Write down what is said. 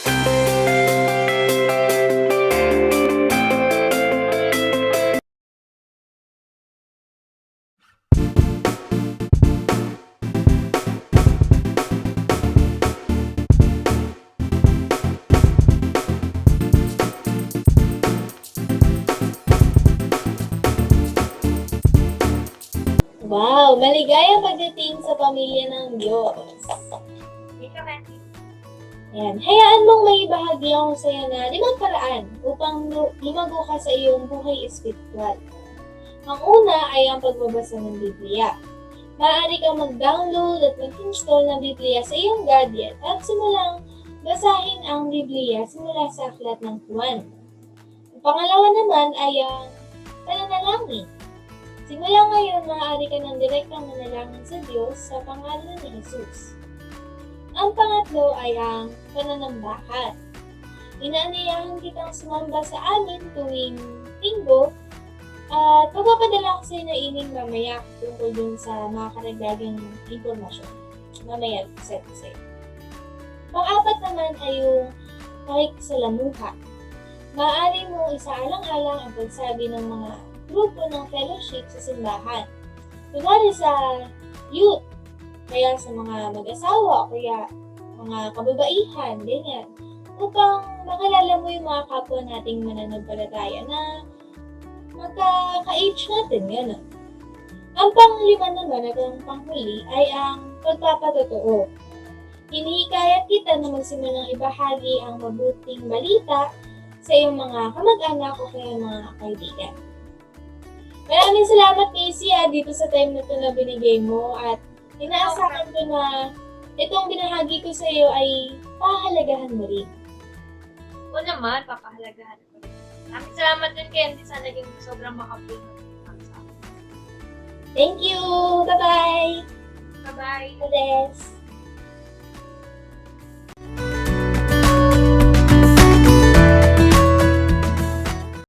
Wow! Maligayang pagdating sa pamilya ng Diyos. Ayan. Hayaan mong may bahagi ako sa iyo na 5 paraan upang lumago ka sa iyong buhay espiritual. Ang una ay ang pagbabasa ng Biblia. Maaari kang mag-download at mag-install ng Biblia sa iyong gadget at simulang basahin ang Biblia simula sa aklat ng Juan. Ang pangalawa naman ay ang pananalangin. Simula ngayon, maaari ka ng direktang manalangin sa Diyos sa pangalan ni Jesus. Ang pangatlo ay ang pananambahan. Inaanyayahan kitang sumamba sa amin tuwing linggo at magpapadala ko sa iyo na ining mamaya tungkol dun sa mga karagdagang impormasyon. Mamaya, set ko sa iyo. Pang-apat naman ay yung pakikisalamuha. Maaari mo isaalang-alang ang pagsabi ng mga grupo ng fellowship sa simbahan. Kunwari sa youth, kaya sa mga mag-asawa, kaya mga kababaihan, ganyan. Upang makalala mo yung mga kapwa nating mananampalataya na magka-age natin, gano'n. Ang pang-5 naman at ang panghuli ay ang pagpapatotoo. Hinihikayat kita na magsimulang ibahagi ang mabuting balita sa iyong mga kamag-anak o kaya mga kaibigan. Maraming salamat, Casey, dito sa time na ito na binigay mo at inaasahan ko na itong binahagi ko sa iyo ay pahalagahan mo rin. O naman, papahalagahan ko rin. Maraming salamat din, Candy, sa naging sobrang makapulong sa akin. Thank you! Bye-bye! Bye-bye! Ades!